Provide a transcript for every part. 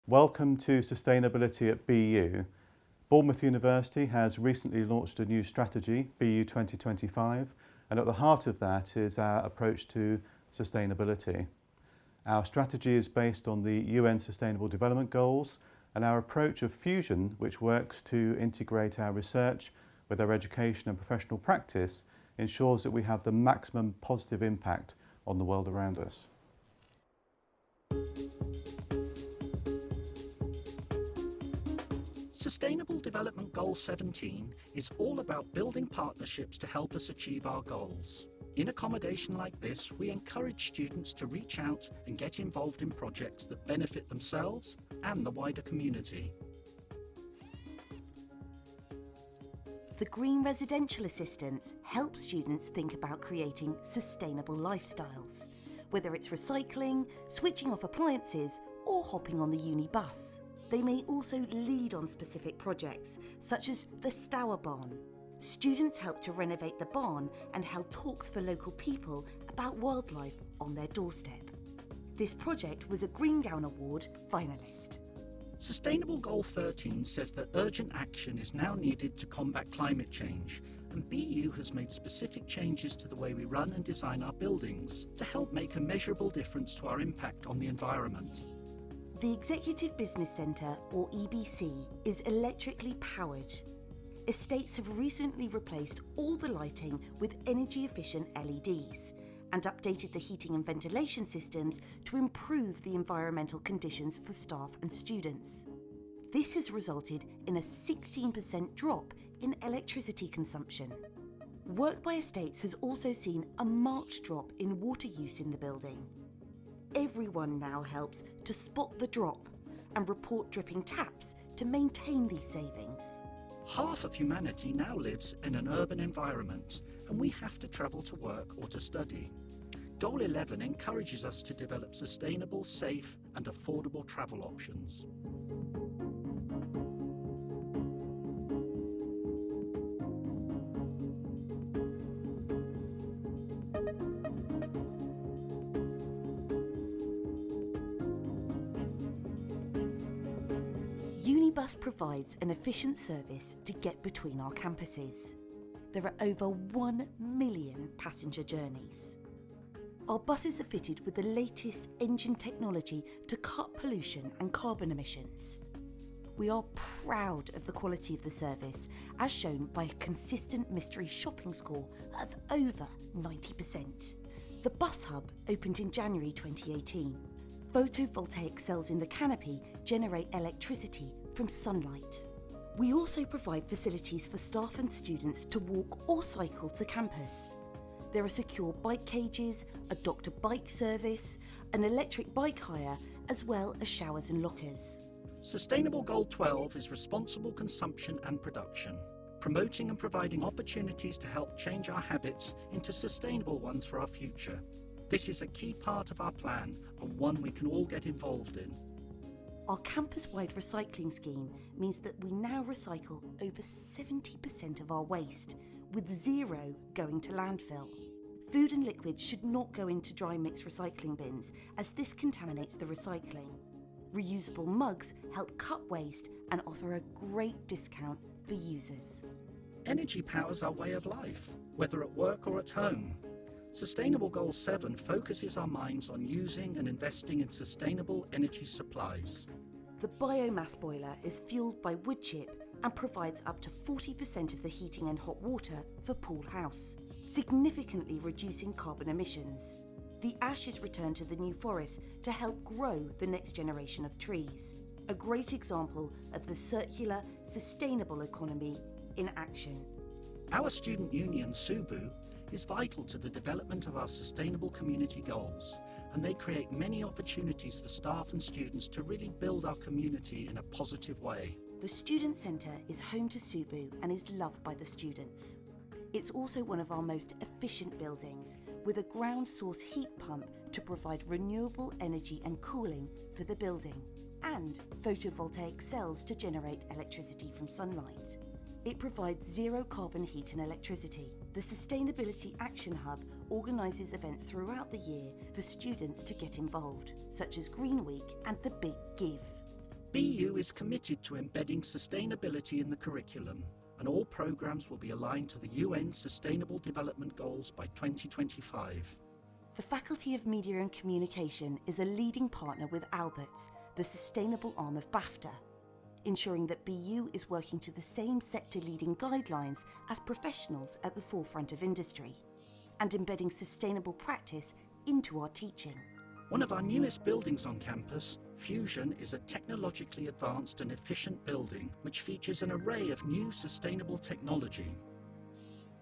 Welcome to Sustainability at BU. Bournemouth University has recently launched a new strategy, BU 2025, and at the heart of that is our approach to sustainability. Our strategy is based on the UN Sustainable Development Goals and our approach of fusion, which works to integrate our research with our education and professional practice, ensures that we have the maximum positive impact on the world around us. Sustainable Development Goal 17 is all about building partnerships to help us achieve our goals. In accommodation like this, we encourage students to reach out and get involved in projects that benefit themselves and the wider community. The Green Residential Assistance helps students think about creating sustainable lifestyles, whether it's recycling, switching off appliances, or hopping on the uni bus. They may also lead on specific projects, such as the Stour Barn. Students help to renovate the barn and held talks for local people about wildlife on their doorstep. This project was a Green Gown Award finalist. Sustainable Goal 13 says that urgent action is now needed to combat climate change, and BU has made specific changes to the way we run and design our buildings to help make a measurable difference to our impact on the environment. The Executive Business Centre, or EBC, is electrically powered. Estates have recently replaced all the lighting with energy-efficient LEDs and updated the heating and ventilation systems to improve the environmental conditions for staff and students. This has resulted in a 16% drop in electricity consumption. Work by Estates has also seen a marked drop in water use in the building. Everyone now helps to spot the drop and report dripping taps to maintain these savings. Half of humanity now lives in an urban environment, and we have to travel to work or to study. Goal 11 encourages us to develop sustainable, safe and affordable travel options. Unibus provides an efficient service to get between our campuses. There are over 1 million passenger journeys. Our buses are fitted with the latest engine technology to cut pollution and carbon emissions. We are proud of the quality of the service, as shown by a consistent mystery shopping score of over 90%. The Bus Hub opened in January 2018. Photovoltaic cells in the canopy generate electricity from sunlight. We also provide facilities for staff and students to walk or cycle to campus. There are secure bike cages, a doctor bike service, an electric bike hire, as well as showers and lockers. Sustainable Goal 12 is responsible consumption and production, promoting and providing opportunities to help change our habits into sustainable ones for our future. This is a key part of our plan and one we can all get involved in. Our campus-wide recycling scheme means that we now recycle over 70% of our waste, with zero going to landfill. Food and liquids should not go into dry mix recycling bins, as this contaminates the recycling. Reusable mugs help cut waste and offer a great discount for users. Energy powers our way of life, whether at work or at home. Sustainable Goal 7 focuses our minds on using and investing in sustainable energy supplies. The biomass boiler is fueled by wood chip and provides up to 40% of the heating and hot water for Pool House, significantly reducing carbon emissions. The ash is returned to the New Forest to help grow the next generation of trees. A great example of the circular, sustainable economy in action. Our student union, SUBU, is vital to the development of our sustainable community goals, and they create many opportunities for staff and students to really build our community in a positive way. The Student Centre is home to SUBU and is loved by the students. It's also one of our most efficient buildings, with a ground source heat pump to provide renewable energy and cooling for the building, and photovoltaic cells to generate electricity from sunlight. It provides zero carbon heat and electricity. The Sustainability Action Hub organises events throughout the year for students to get involved, such as Green Week and the Big Give. BU is committed to embedding sustainability in the curriculum, and all programmes will be aligned to the UN Sustainable Development Goals by 2025. The Faculty of Media and Communication is a leading partner with Albert, the sustainable arm of BAFTA, ensuring that BU is working to the same sector-leading guidelines as professionals at the forefront of industry, and embedding sustainable practice into our teaching. One of our newest buildings on campus, Fusion, is a technologically advanced and efficient building which features an array of new sustainable technology.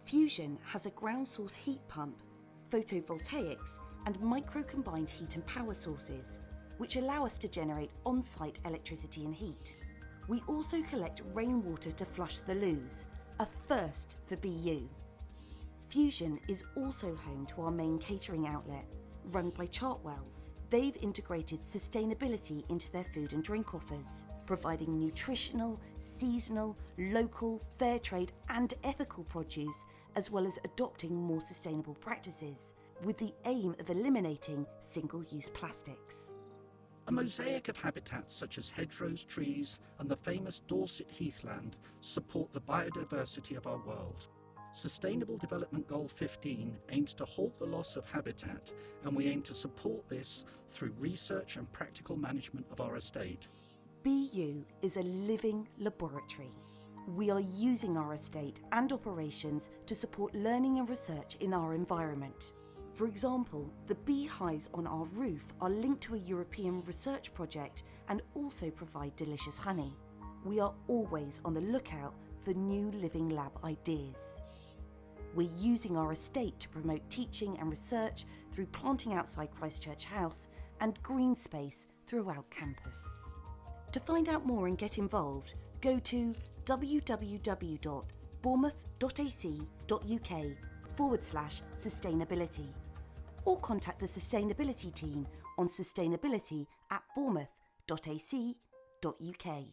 Fusion has a ground source heat pump, photovoltaics and micro-combined heat and power sources, which allow us to generate on-site electricity and heat. We also collect rainwater to flush the loos, a first for BU. Fusion is also home to our main catering outlet, run by Chartwells. They've integrated sustainability into their food and drink offers, providing nutritional, seasonal, local, fair trade and ethical produce, as well as adopting more sustainable practices, with the aim of eliminating single-use plastics. A mosaic of habitats such as hedgerows, trees and the famous Dorset heathland support the biodiversity of our world. Sustainable Development Goal 15 aims to halt the loss of habitat, and we aim to support this through research and practical management of our estate. BU is a living laboratory. We are using our estate and operations to support learning and research in our environment. For example, the beehives on our roof are linked to a European research project and also provide delicious honey. We are always on the lookout for new living lab ideas. We're using our estate to promote teaching and research through planting outside Christchurch House and green space throughout campus. To find out more and get involved, go to www.bournemouth.ac.uk/sustainability or contact the sustainability team on sustainability@bournemouth.ac.uk.